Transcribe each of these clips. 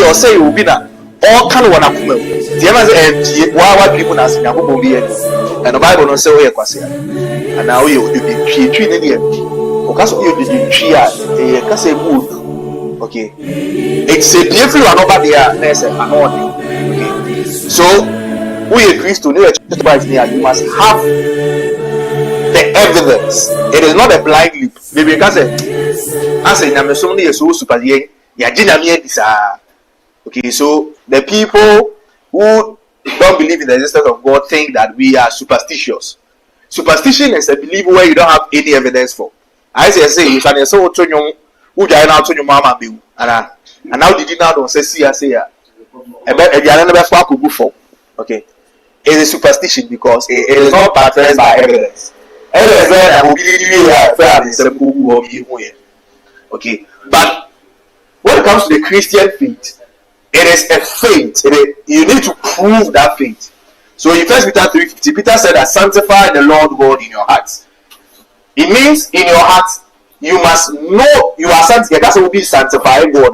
or say you be na all kind of wanna come. The man say what people as Yakubu be and the Bible don't say oh kwase. And now you be tree ne there. Because you the tree can say good. Okay. It's a different one over there. There's another. Okay. So we agree to know you must have the evidence. It is not a blind leap. Maybe you can say, I say, I'm so super young. Okay, so the people who don't believe in the existence of God think that we are superstitious. Superstition is a belief where you don't have any evidence for. I say, if I say, who died out to your mama, and now did you now don't say, okay. It is superstition because it is not backed by evidence. Okay, but when it comes to the Christian faith, it is a faith. You need to prove that faith. So in 1 Peter 3:50, Peter said that sanctify the Lord God in your hearts. It means in your heart you must know you are sanctified. That's what will be sanctifying God.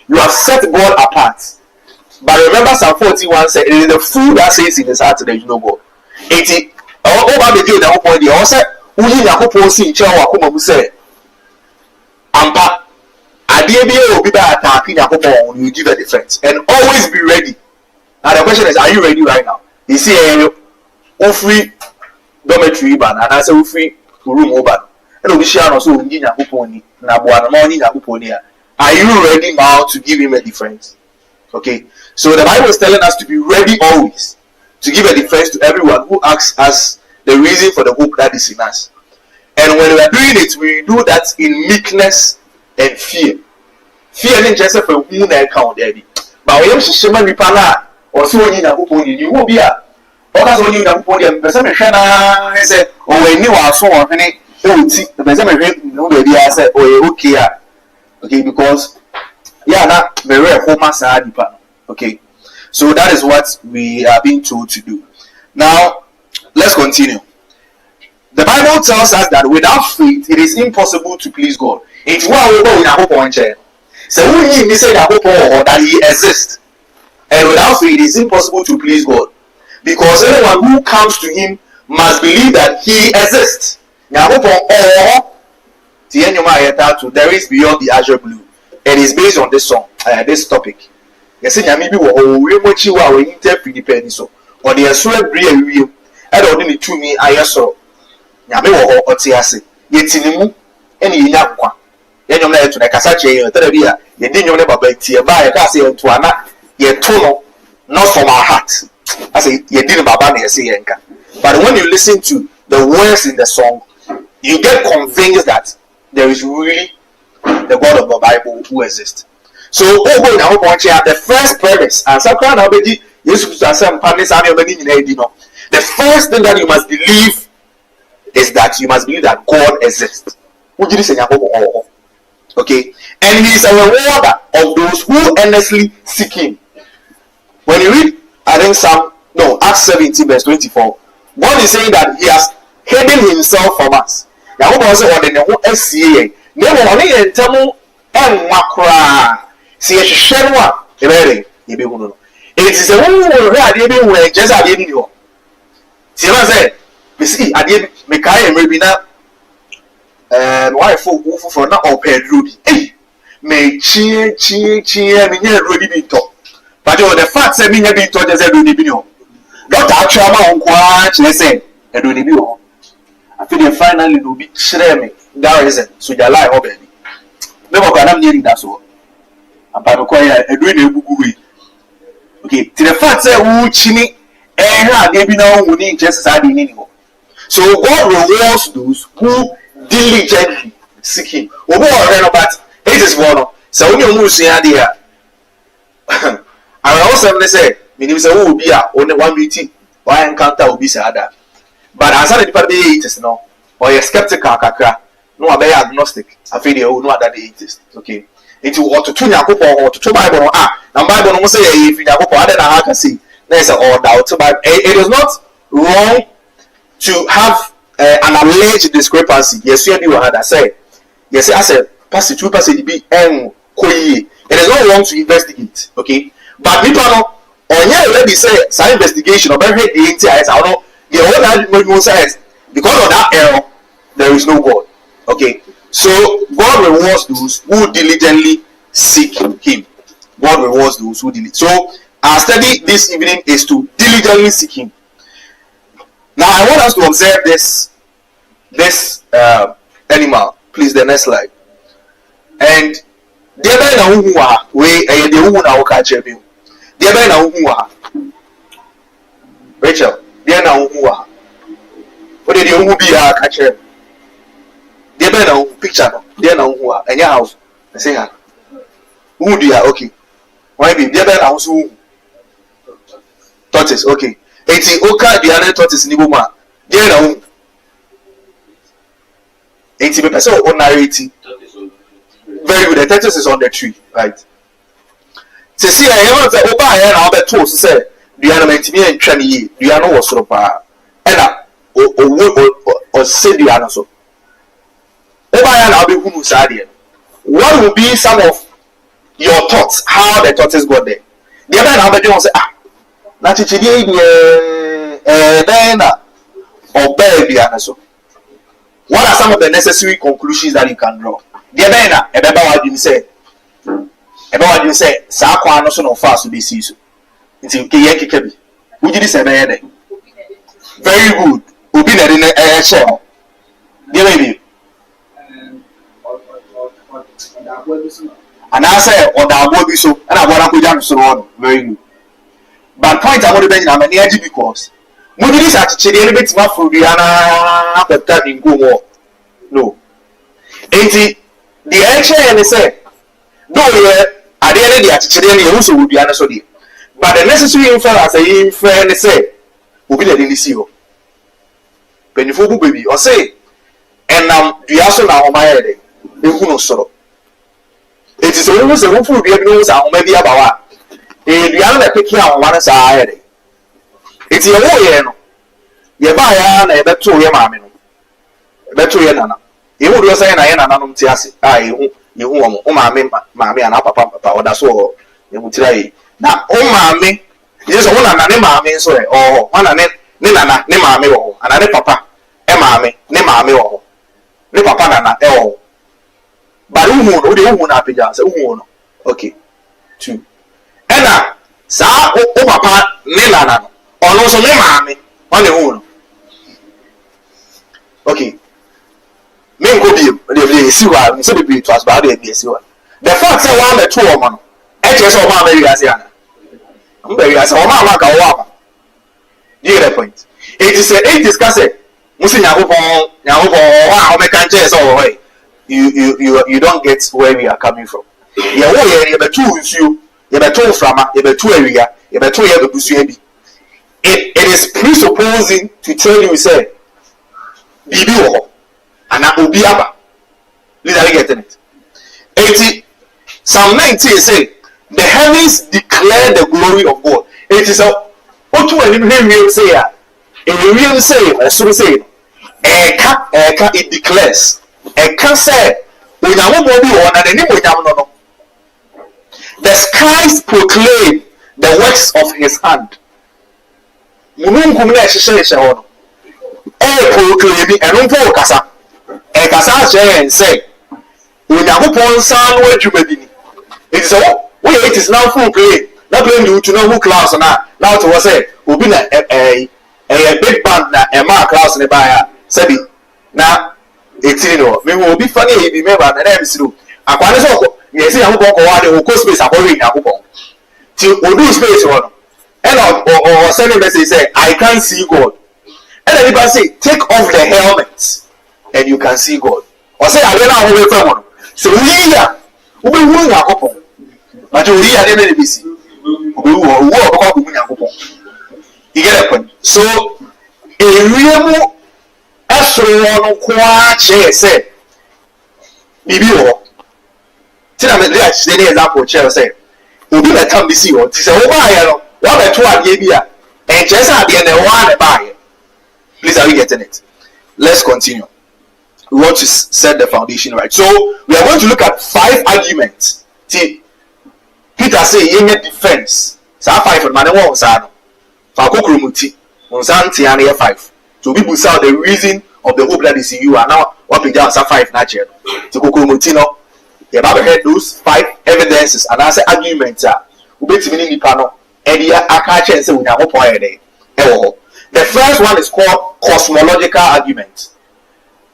You have set God apart. But remember Psalm 41 said it is the fool that says in his heart there is no God. It over the deal that whole point there said we Yakobon see nche wa koma mu say ampa ade bi e obi ba attack Yakobon you give a defense and always be ready. Now the question is, are you ready right now? You see free dormitory ban and I say free room open and obi share no so nyi Yakobon ni na bo na ma nyi Yakobon ni. Are you ready now to give him a defense? Okay, so the Bible is telling us to be ready always to give a defense to everyone who asks us the reason for the hope that is in us. And when we are doing it, we do that in meekness and fear. Fear isn't just for who they count, Daddy. But when you see somebody or so you know, you will be a because when you know, the same I said, oh, when you are so often, the same nobody I said, oh, okay, because. Yeah, that very home okay. So that is what we are being told to do. Now, let's continue. The Bible tells us that without faith, it is impossible to please God. It's why we go in a hope on chair. So we need to say that hope or that He exists. And without faith, it is impossible to please God. Because anyone who comes to Him must believe that He exists. Now, hope or there is beyond the azure blue. It is based on this song, this topic. Yes, maybe we watch you our interpret so or the sweat bring you. I don't need to me. I saw Yami or Tiasi. Yet in any yakwa. Then you're to the Casache, Terabia. You didn't know about Tia by a Cassie and Tuana. Yet Tono, not from our heart. I say, you didn't Babani, but when you listen to the words in the song, you get convinced that there is really the God of the Bible who exists. So, the first premise, and the first thing that you must believe is that you must believe that God exists. Okay, and He is a rewarder of those who earnestly seek Him. When you read, I think Acts 17 verse 24, God is saying that He has hidden Himself from us. Never only and tell Makra. See a shenwa, a it is a woman who had even just a video. See, I said, you see, I did make I maybe not wife for not open Rudy. Hey, may cheer, me near Rudy be taught. But the fact that me have been taught as a Rudy video. Not actually on quite, let's say, a Rudy video. I feel you finally will be shremmy. That isn't so your life already. Never can I'm needing that so. I'm required a doing a boogie. Okay, to the fact that who chini and maybe now we need just as I didn't anymore. So God rewards those who diligently seek Him. But it is one. So when you move see idea, I also say, meaning say who will be only one meeting, why encounter will be said. But as I did it is no, or a skeptical kakra. No, I be agnostic. I feel you know that atheist. Okay. It will to tune or to Bible. Now Bible no say if you go other than I can see. There's all doubt. But it is not wrong to have an alleged discrepancy. Yes, you had I say. Yes, I said, Pastor, 2% be koyi. It is not wrong to investigate, okay? But people know, on here already say some investigation of every the entire I don't know the whole argument says because of that error there is no God, okay? So God rewards those who diligently seek Him. God rewards those who diligently. So our study this evening is to diligently seek Him. Now I want us to observe this animal. Please, the next slide. And there be na who are we the who na wo ka che bi. There be na who are. Rachel, there na who are. What did you be a ka che? There be na picture no. There na who are. Enya house. I say ha. Who do you are? Okay. Why be there be na who? Tortoise, okay. Eti oka the other tortoise ni boma. There na who. Eti be person o narrate. Very good. The tortoise is on the tree, right? To see a human say, "Oba here na obe to say, do you know me and try me? Do you know what sort of ena o say do you know so? Oba here na obe hunu say what will be some of your thoughts how the tortoise got there? The other na obe do say na chichidi then na obe do you so? What are some of the necessary conclusions that you can draw? The bena ebeba wadwin say saa kwa no so no fa so be si so nti ke ye keke bi wugidi se be ye de very good obi na de na che ho de baby and I say oda abo bi so na abo na ko jam so no very good but point I want to be na many agi because wugidi sa chichiri ni betima furua na apeta ni ngo no enti the action say do ye ade the achichire ne ye so wodua ne so de but the necessary inference say friend say obi na de si ho penifo bu baby o say enam dua so na homa ye de ehu no soro it is only say who fu dua bi no sa homa bi abawa dua na peki a homa na sa ye de it ye wo ye no ye ba ya na ye beto ye maame no beto ye nana ewu do say na ye nana no mti ase yehu o maame ana papa oda so yehu tira yi na o maame yeso wo nana ne maame so e wana ne nana ne maame wo ana ne papa e maame ne maame wo ne papa nana e wo bari hu no de hu na apeja se hu no okay 2 ena sa o papa ne nana no ono so ne maame o ne hu no okay me go be see wa me say be to as bad be see wa the fact say one me two omo no e che so ma me ase ana am be ase o ma ka o ama you get the point it discuss it musi nyakopon wa o me kan che so o you don't get where we are coming from ye wo ye be two nsuo ye be two frama ye be two area ye be two ye be busu bi it is presupposing to tell you say bibi wo and obi aba literally getting it 80 Psalm 19 say the heavens declare the glory of God. It is a what to him say ya real say or so say eka it declares eka say onyawo bo bi won na ni monyam no the skies proclaim the works of his hand mununkum na ehyehyehye ho no proclaim eno mpo kasa ekasa share say onyankopon san no adwuma bi ni it is it is now full play na play you to know who class na to was say obi na big band na ma class ne ba ya sabi na etiri no me obi fa na e bi member na dem siro akwane so ko ye say yankopon ko wa de o space akori yankopon ti odu space one and or send a message say I can't see God and anybody say take off the helmet and you can see God. Or say I don't know who we from. So we are who are but we are never busy. You get a point. So a real astronaut quache say Bibi or tell me let's say example chair say Ubi let come busy or tis a over what a 2 idea and just at the end of one buy. Please are we getting it? Let's continue. We want to set the foundation right. So we are going to look at 5 arguments. See, Peter say yenye defense. Sa 5 man won sa no. Fa kokromuti. Unsanti and 5. So people say the reason of the hope that is in you and now what be just 5 na che. To kokromuti no. You have heard those 5 evidences and I say arguments are ubetimi nipa no e dia aka che say Onyankopon e dey. The first one is called cosmological argument.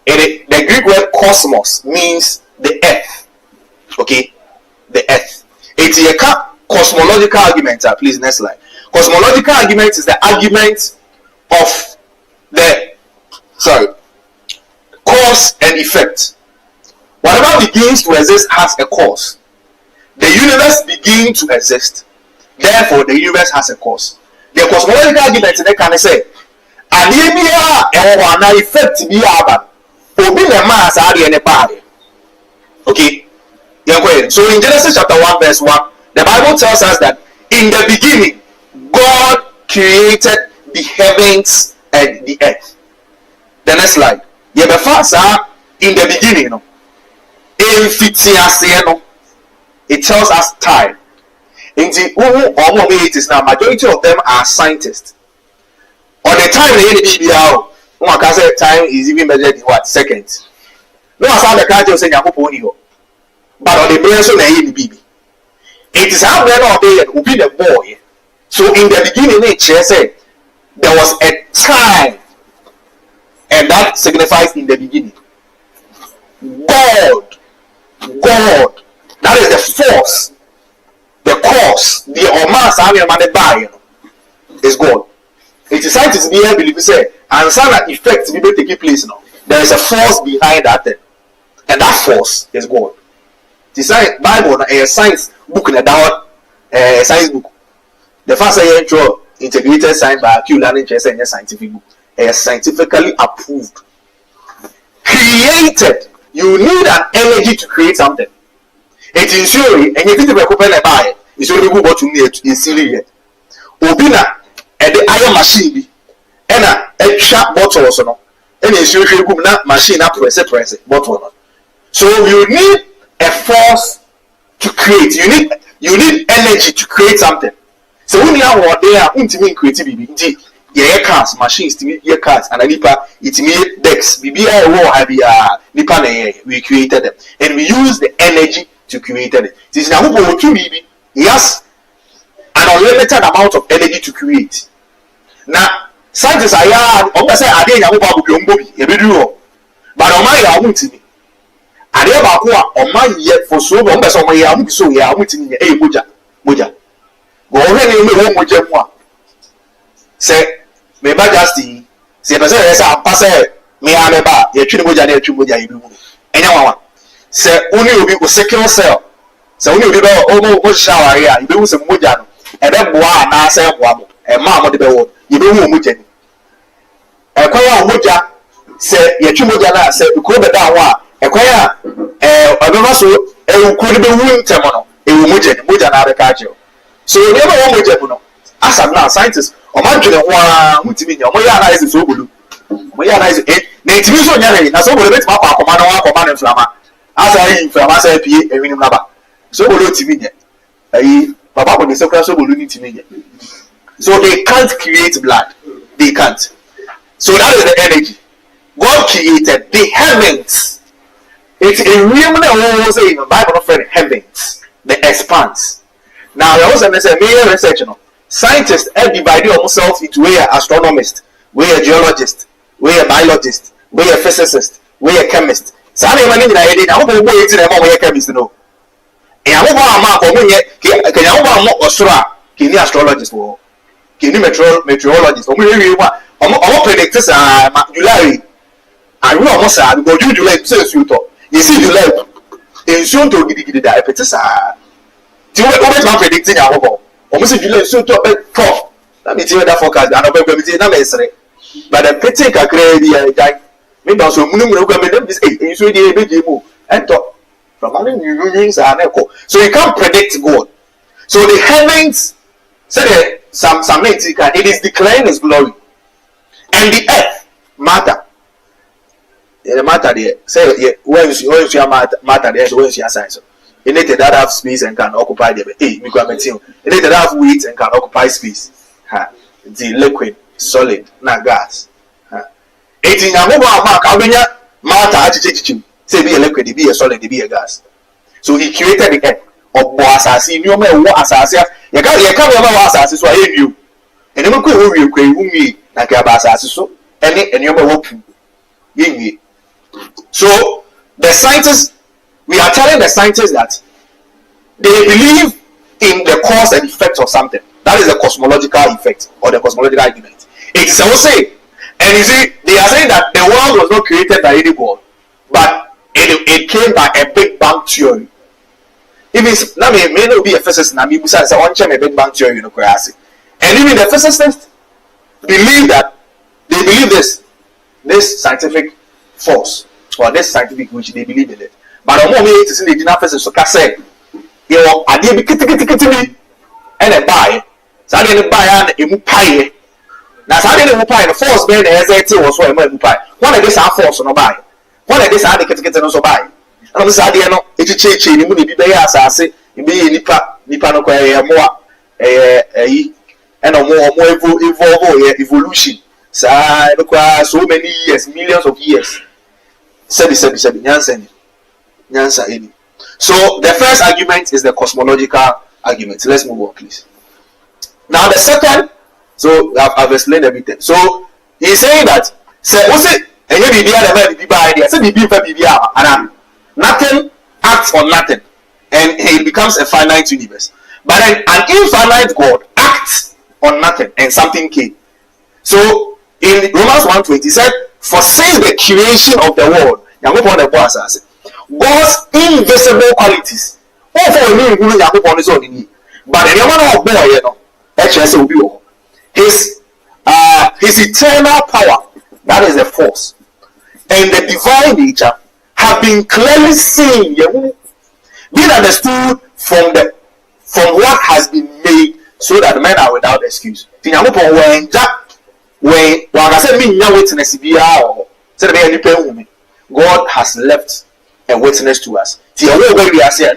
The Greek word cosmos means the earth. Okay? The earth. It's a cosmological argument. Please, next slide. Cosmological argument is the argument of the cause and effect. Whatever begins to exist has a cause. The universe begins to exist. Therefore, the universe has a cause. The cosmological argument they can say, "Ademia and effect be aba." Obi the mass are any body. Okay. So in Genesis chapter 1 verse 1, the Bible tells us that in the beginning, God created the heavens and the earth. The next slide. In the beginning, it tells us time. In the now, majority of them are scientists. On the time one can say time is even measured in what? Seconds. No one saw the country saying but on the brain so in the baby. It is how men are there will be the boy. So in the beginning, nature said there was a time, and that signifies in the beginning. God, that is the force, the cause, the omas is God. It is scientists here believe say and some effects will be taking place now. There is a force behind that thing, and that force is God. The science Bible a science book in a science book. The first intro integrated science by Q learning chess and scientific book. A scientifically approved. Created. You need an energy to create something. It is surely and you think to open a buy. It's only good what you need in silly yet. Obina and the iron machine and a sharp bottle also no. And it's usually good machine up press bottle. So you need a force to create. You need energy to create something. So when you are there, creativity. Yeah, cars, machines, yeah, cars, and a nipa, it made decks. We created them, and we use the energy to create it. This is now yes, an unlimited amount of energy to create. Now, scientists are say I didn't know about but on my own to me. I never on my yet for so long as on my own so yeah, I'm waiting a moja. Go ahead and moja. Say, me majesty, say, person is a passer, me ameba, ye chimoja, anyone. Say, only will be secure cell. So only will be almost shower here, you do some moja, and then one, I say, one, and mamma the bell, you do moja. A choir moja, say, ye chimoja, say, you could be down one, a choir, a so, a could be winter mono, a moja, not a catcher. So you never want moja. As of now, scientists, imagine one who to me, analyze is so blue. We analyze it. Native is on your that's all the best map command and flamma. As I in Flamma say, a minimum number. So below to me, Papa when they say, so below to me. So they can't create blood. They can't. So that is the energy. God created the heavens. It's a real say in the Bible of heavens, the expanse. Now, there was a major research. Scientists have divided themselves into where astronomist, where geologist, where biologist, where physicist, where chemist. So I mean, I hope we wait till where chemist no. And I hope I'm not going to can you astrologist or can you meteorologist? I'm predict this July. I will almost say because July says you talk. You see July in soon to get the appetite. Do you always not predicting our home? Almost July so to a prof. Let me tell you that forecast. I know but the petty can create maybe also this is really a big move and talk from other news and echo. So you can't predict God. So the heavens say some it is declaring his glory. And the earth matter. The matter there. Say when you matter there, so when you science. anything that have space and can occupy the anything that have weight and can occupy space. The liquid, solid, not gas. 18 matter say be a liquid, be a solid, be a gas. So he created the earth of Boasasi, no matter what Asasia, you can't remember Asasi, so I hate you. And you could me like a Basasi, so and you will hope. So the scientists, we are telling the scientists that they believe in the cause and effect of something. That is the cosmological effect or the cosmological argument. It is also saying, and you see, they are saying that the world was not created by any God, but it came by a Big Bang theory. If it's now may not be a physicist, now me say one chain a Big Bang theory, and even the physicists believe that they believe this scientific force or this scientific which they believe in it. But the moment it is in the dinner physicists, so can say, you know, I did be kitty and a buy. So I didn't buy and a pie. Now, I didn't buy the force being as it was what I buy. One of this are force on a buy. One of this are the kitty also buy. And I'm sorry, no, it's a change. You would be there as I say, you be Nipano more and more evolution. So I require so many years, millions of years. 77 Nyansa. So the first argument is the cosmological argument. Let's move on, please. Now the second, so I've explained everything. So he's saying that nothing acts on nothing, and it becomes a finite universe. But then an infinite God acts on nothing, and something came. So in Romans 1:20, he said, "For since the creation of the world, God's invisible qualities, all for me, but his eternal power, that is the force, and the divine nature have been clearly seen, being understood from what has been made, so that men are without excuse." God has left a witness to us. We are saying,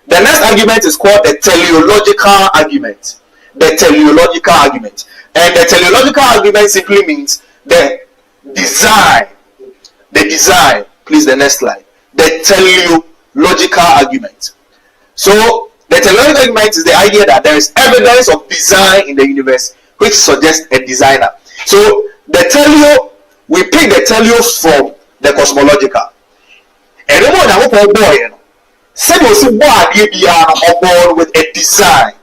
the next argument is called the teleological argument. The teleological argument. And the teleological argument simply means the design. The design. Please, the next slide. The teleological argument. So, the teleological argument is the idea that there is evidence of design in the universe which suggests a designer. So, we pick the teleo from the cosmological. And then when I hope boy, say born with a design,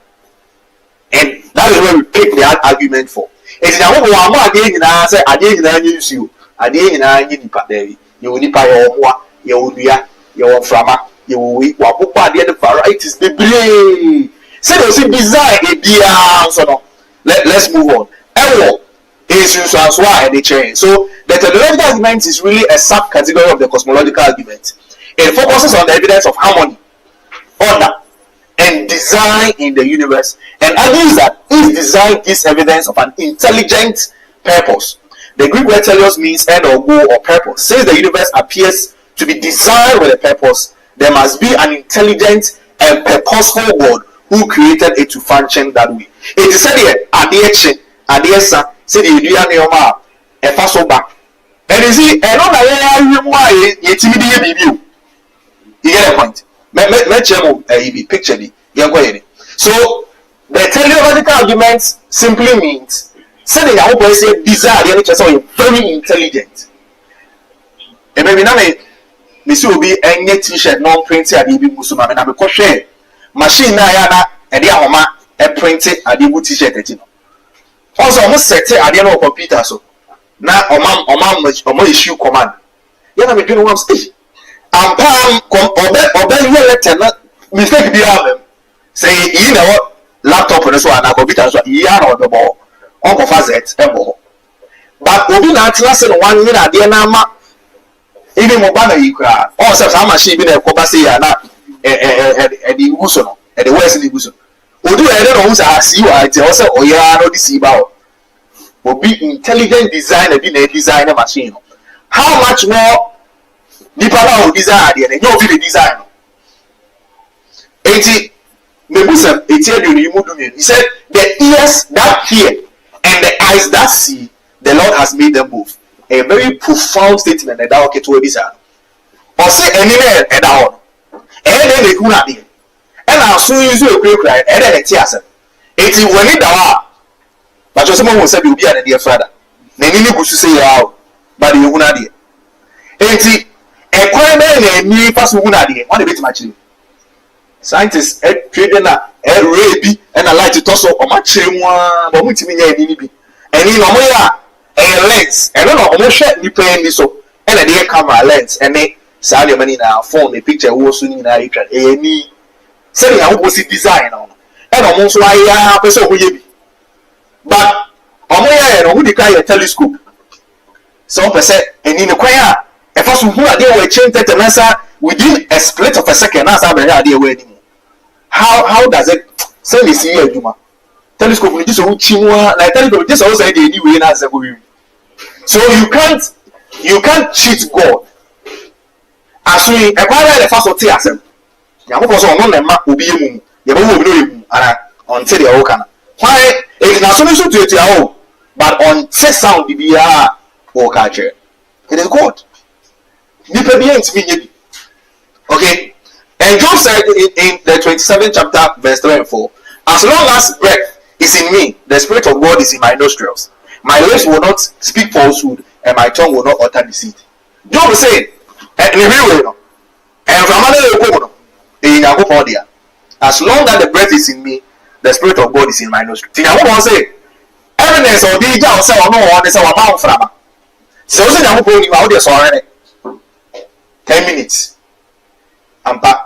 and that is where we pick the argument for. It's now I didn't answer. I didn't use you. I didn't you. You will nipa your frama. You will the varieties. The brain. Say design a so let's move on. Error is why they change. So the teleological argument is really a subcategory of the cosmological argument. It focuses on the evidence of harmony, order, and design in the universe, and argues that each design gives evidence of an intelligent purpose. The Greek word teleos means end or goal or purpose. Since the universe appears to be designed with a purpose, there must be an intelligent and purposeful God who created it to function that way. It is said here, say the Neoma, a fossil back. And you see, and on why you get a point. Picture the so the teleological argument simply means saying that I say desire the other very intelligent. And maybe now this will be any t-shirt non-printed at the Musuma and I'm a share machine na and the homa a printed at the t-shirt. Also almost set at the end computer so now or issue command. Yeah, I'm doing one stage. I'm obey your letter, mistake be them. Say, you know what, laptop and so on, computer, so or the ball, Uncle Fazet, and ball. But we do not last 1 year at the Nama, even Mobana, you cry. Also, some machine been a Cobasi and at the Guson, at the West in the Guson. We do I don't know who's I see you, I also, or yeah, I know this about. will be intelligent designer be a designer machine. How much more deeper now design and you be the designer. 80 Mebusa, he said, the ears that hear and the eyes that see, the Lord has made them both. A very profound statement that I to be said. Or say anywhere and down. And then they could not be. And I'll soon use you a quick cry and then it's yes. It's when it down. But someone will say you'll be a dear father. Then you could say out, but you will not. 80 a quiet man and me pass who not on a bit much. Scientists trading a raby and I like to toss up on my chain one, but which mean and in a lens, and I don't know, shut me paying this so, and a dear camera lens, and they sell your money now, phone the picture was soon in a me. Saying I was design on, and almost why I person who you be. But on my head, who declare a telescope. Some percent, and in the choir, a person who are there will change that answer within a split of a second. That's how the idea wedding. How does it say this here, Juma? Telescope with this old chimwa, like telescope, this also anyway as a way. So you can't cheat God. As we acquire the first of tears, Yamu was on the map will be you, Yamu until the Okana. Why it's not solution to it, but on sound the or catcher. It is God. Okay. And Job said in the 27th chapter, verse 3 and 4, as long as breath is in me, the Spirit of God is in my nostrils. My lips will not speak falsehood, and my tongue will not utter deceit. Job said, as long as the breath is in me, the Spirit of God is in my nostrils. Evidence of the Jah say or no one is our mouth from. So say 10 minutes.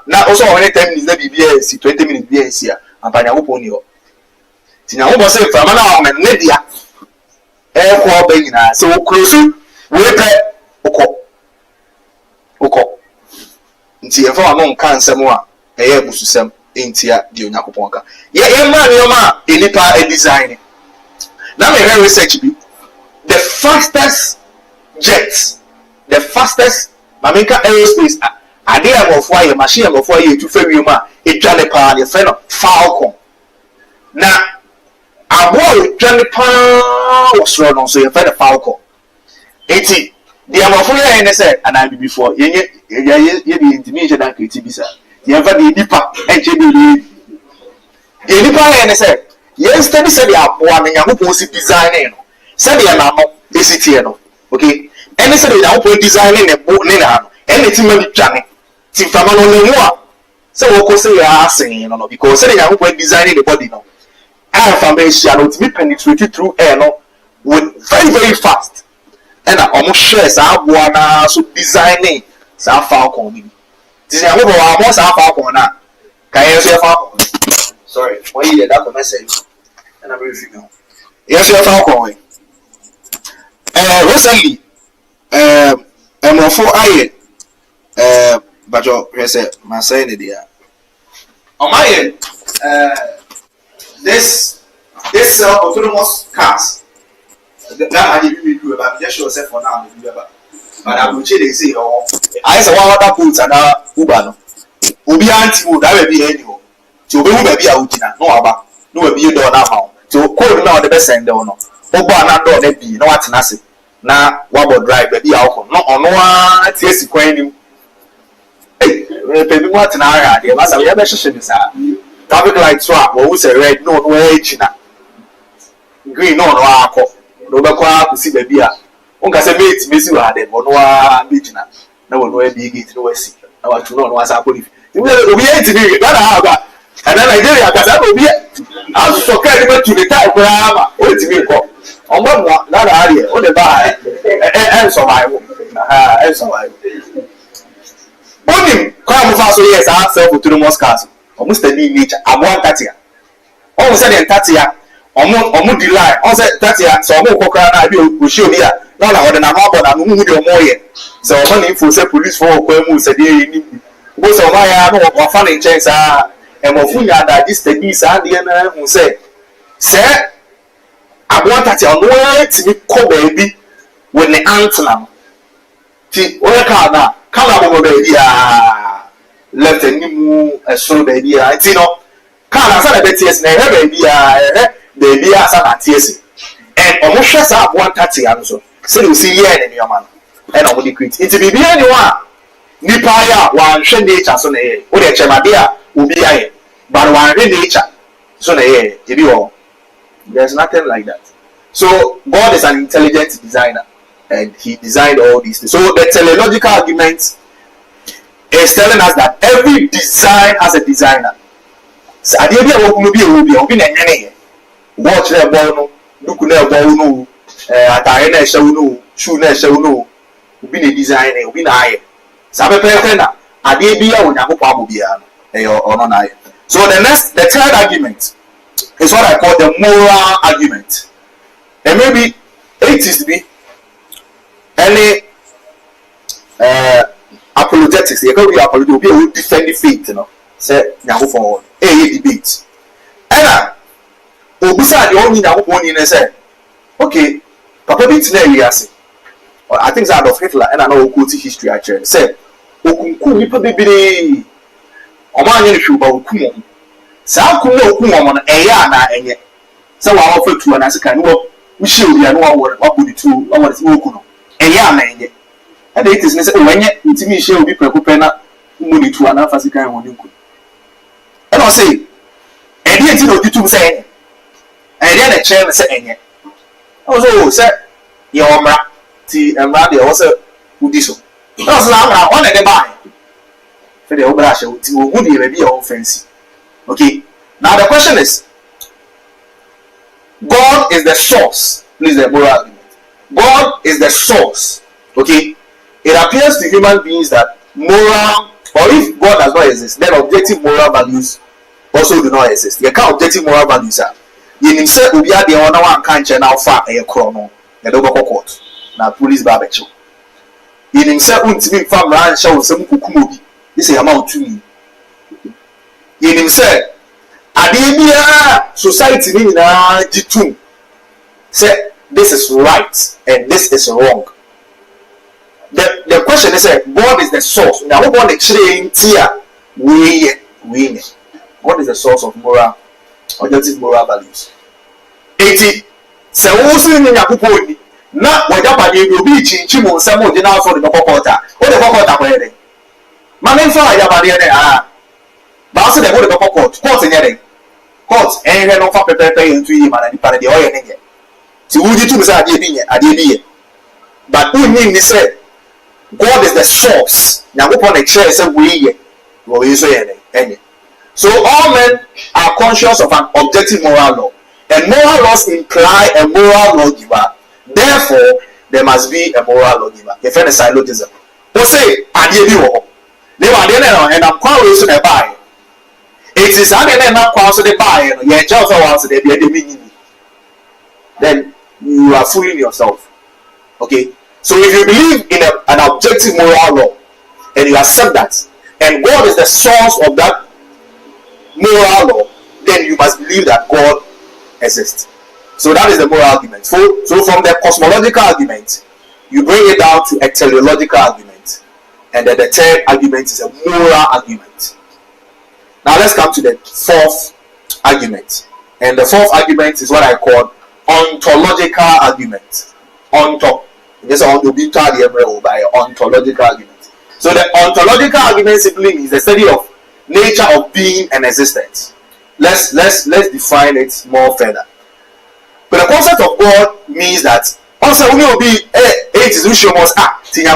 Now also only 10 minutes, maybe 20 minutes here. And Panya upon you. Tina almost say from now and media. Air core being so close. We pay Oko. Nti efo amon kan nsem a eye bususem entia di Onyankopon ka. Ye man yoma enipa e design. Na me research bi. The fastest jet, the fastest Mamika aerospace idea of why a machine of why you to ferry ma a jolly pan your friend Falcon. Now a boy jolly pan was run on so your friend Falcon. 80 the amafuna and said and I be before ye the intimation that creative bisa. You ever the nipa and JB the nipa and said yesterday said the one Yamu designing said the amount is it here no okay. And said that designing a boat anything may be planning. Tifama no more. So we say you are saying no because saying I hope designing the body now. Air formation will be penetrated through air no with very fast. And I almost share some one so designing some Falcon. This is how we almost have Falcon now. Can you see Falcon? Sorry, why you that the message? And I'm reading now. Yes, you Falcon. Recently. For I but you say my saying it on my end this autonomous cars that I didn't do about just yourself for now but I will they say oh I say one other pools and Uber Ubi anti would that be anyhow to be maybe a Utina no about no be door now to call now the best send no Oba na door they be no what nasi na wabo drive baby alcohol no ono a tiesi kwan nim baby what na ara dey masa we be hwehwe ni sa traffic light so a wo say red no no echina green no no akọ no be kwa kusi baby a onka say mate mesi wa dey no a echina na wo no e bi gate no wasi na wa tu no asa akọ ni obi enti ni na ha ba and Nigeria ka sa obi as so ka ni to the time kwa ma o ti mi ko ọmọ mọ lára àárẹ̀ ó lè bá ẹ̀ ń survive ẹ̀ ń survive. Ó ní kọ́ àwọn fún aṣọ yẹ ẹ̀sà self autonomous cars ọmọ steady in nature àbọ̀ Antarctica ọmọ sẹ́ni Antarctica ọmọ delay ọmọ sẹ́ Antarctica sọ ọmọ òkọ́kọ́ra náà bí òṣì òbí à náà làwọn ọ̀dẹ̀ náà máa bọ̀ náà mú di ọmọ yẹ sọ ọmọ ní info sẹ́ police fún ọkọ̀ ẹ̀mú sẹ́dí ẹ̀yẹ ní bó sọ ọmọ ayé náà wọ́n fa ní nkyẹn sáà ẹ̀mọ̀ fún yàrá dí steady sáà díẹ̀ náà ń sẹ́ I want that you know to be called baby when the anthem. See, what car come up baby left and you a so baby. I see no car as a BTS baby as an ATHEISTS. And almost just have 130 answer. So you see here in your man. And I would quit. It's be anyone. Nipaya one shed nature so nay. Or the chemadia will be a but one nature. So nay, if you all. There's nothing like that. So God is an intelligent designer. And he designed all these things. So the teleological argument is telling us that every design has a designer. So I did be watch their ball, look their ball, no, attire show no, shoe show no, be a designer, be I. Sabe Pena, I did be a or non. So the third argument is what I call the moral argument. And maybe atheists be any apologetics. They can be apologetic. They will defend the faith, you know. Say, now for a debate. And Obisa the only now one in say, okay, Papa beats there. Yes, I think that of Hitler and I know quote history. Actually, say, Okunku nipa bibiri. Oman yeni shuba okumu. Sa okumu okumu na eya na enye. Sa wa offer to an asika no we show we are no one what would it do what is okuno. Eya na enye. And it is say wenye ntimi share obi prekupe na muni to an afasika won nku. And I say, and yet no ditum say and then the chair say enye. Also say your mra ti mra de also udiso. That's na one of the buy. For the obra show ti wo hu de be your fancy. Okay. Now the question is, God is the source. Please the moral argument. God is the source. Okay. It appears to human beings that moral, or if God does not exist, then objective moral values also do not exist. You can't objective moral values are. You himself will be at the honor one can't now far a chrono. The double court. Now police barbecue. In himself won't be from Ran show some kukumobi. This is amount to me. In himself, Adibia society in Jitum say this is right and this is wrong. The question is God is the source. Now we want to change here. We God is the source of moral, objective moral values. 80. So also in Yakuponi. Now what Japan will be changing on some of the now for the Bokota. What the Bokota wedding? My name for Yabadi. But also they go to the court in hearing. Court and no for prepare into him and the party oil in it. So would you to say Adibia? But who mean they said God is the source. Now upon a chair say we say any. So all men are conscious of an objective moral law. And moral laws imply a moral lawgiver. Therefore, there must be a moral lawgiver. The friend is syllogism. Who say Adibia? They were there and I'm calling to buy. It is not also the buy, you just want to be the meaning. Then you are fooling yourself. Okay? So if you believe in an objective moral law and you accept that, and God is the source of that moral law, then you must believe that God exists. So that is the moral argument. So from the cosmological argument, you bring it down to a teleological argument. And then the third argument is a moral argument. Now let's come to the fourth argument. And the fourth argument is what I call ontological argument. This is by ontological argument. So the ontological argument simply means the study of nature of being and existence. Let's define it more further. But the concept of God means that also we will be it is which must act and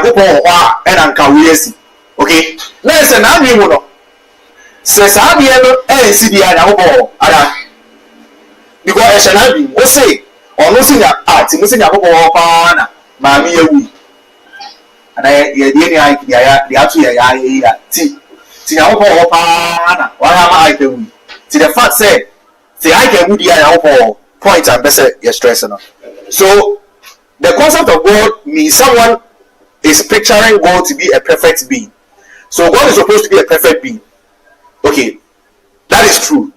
okay. Let's say now we will says I be because I shall have been what say or no sing art missing a pana mammy we and the actually pana what am I doing to the fact say I can do the point and best you're stressing on. So the concept of God means someone is picturing God to be a perfect being. So God is supposed to be a perfect being. Okay, that is true.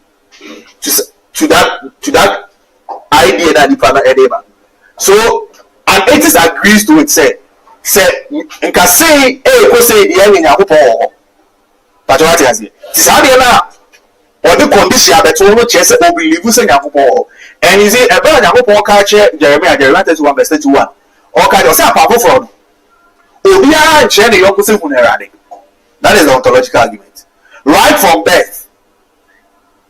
To that idea that the father edema. So an atheist agrees to it. Say nka say ko say the enemy Nyankopɔn. But what has it? Tisadeɛ na or the condition abeto no kyerɛ sɛ believe sɛ Nyankopɔn. And is it about Nyankopɔn ka kyerɛ Jeremiah 31 verse 31. Or ka say apart from obiara nkyerɛ ne yɔnko sɛ hunu Awurade. That is the ontological argument. Right from birth.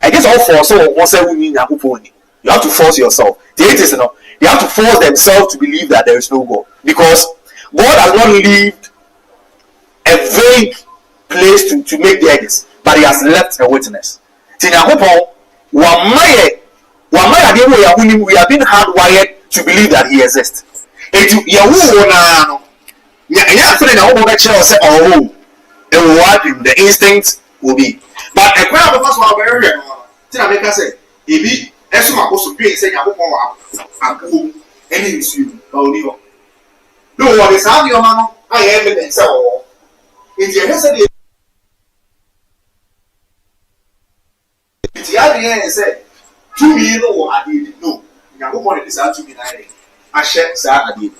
I guess all force so one say we Nyankopɔn. You have to force yourself. The atheists, you know, they have to force themselves to believe that there is no God. Because God has not lived a vague place to make the edges, but he has left a witness. We have been hardwired to believe that he exists. The instinct will be. But a crowd of us were very real. I say, if ẹsùn àkóso bí ẹsẹ ìyàwó kan wà àbúrò ẹni ìṣirò ọ̀rí ọ̀ lóò wọ̀ ní sáà ní ọmọ náà ayẹ evidence ọ̀wọ́ ètì ẹ̀hẹ́ sẹ́ni ètì adìyẹ ẹ̀ sẹ́ túmí ló wọ̀ adìyẹ no ìyàwó kan ní sáà túmí náà yẹ ahyẹ sáà adìyẹ.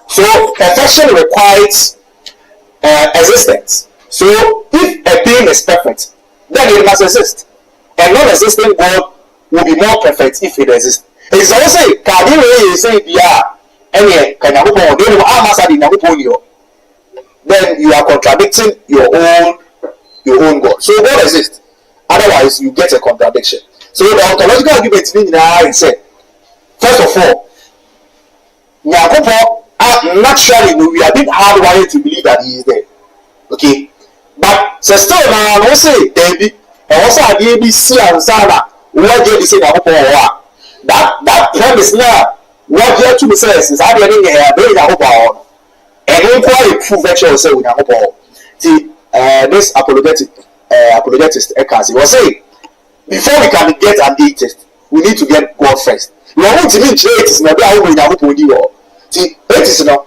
So perfection requires existence. So if a being is perfect, then it must exist. A non-existing God will be more perfect if it exists. It's also Kadi way say then you are contradicting your own God. So God exists. Otherwise you get a contradiction. So the ontological argument is said, first of all, naturally we are being hardwired to believe that he is there. Okay? But so still now I say David and also ABC and Sarah. What you say that premise now what you to says is how you here very Nyankopɔn and then quite prove that you say with Nyankopɔn. See this apologist Ekasi was saying before we can get an atheist we need to get God first. We want to mean atheists na be how we Nyankopɔn di wo. See atheists no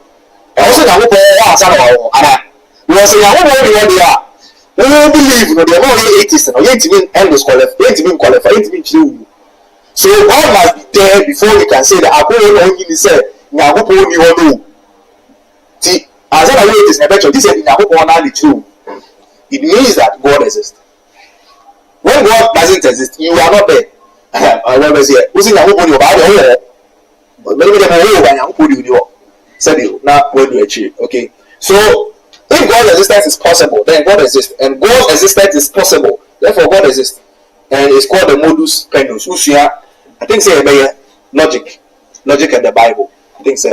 also Nyankopɔn wa asa na ana we say Nyankopɔn di wo dia. We don't believe no they are not atheists no yet mean end is qualified yet mean true. So God must be there before we can say that Apo only say Nyankopɔn ni no. See as I way it is never this is Nyankopɔn na the true. It means that God exists. When God doesn't exist you are not there. I remember say we say Nyankopɔn ni ba dey but many people go Nyankopɔn ni o said you now when you achieve. Okay, so if God's existence is possible, then God exists, and God's existence is possible. Therefore, God exists, and it's called the modus pendus. I think say logic in the Bible. I think say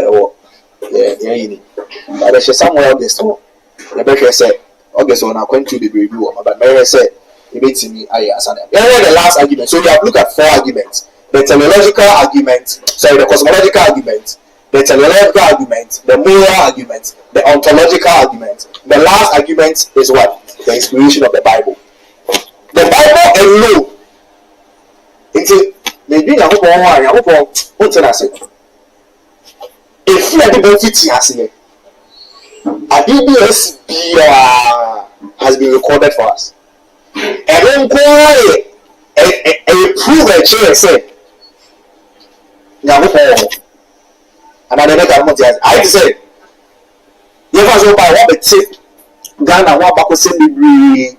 yeah. But there's somewhere August. The Bible said August when I went to the review, but Mary said it makes me the last argument. So we have looked at 4 arguments: the teleological argument, the cosmological argument, the teleological argument, the moral argument, the ontological argument. The last argument is what? The inspiration of the Bible. The Bible alone. Until maybe what's an asset? If you are the benefit ABS has been recorded for us. And then prove a chair said and I never got I said, you have to buy what tip Ghana, what back was in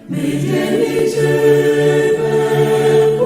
Medienice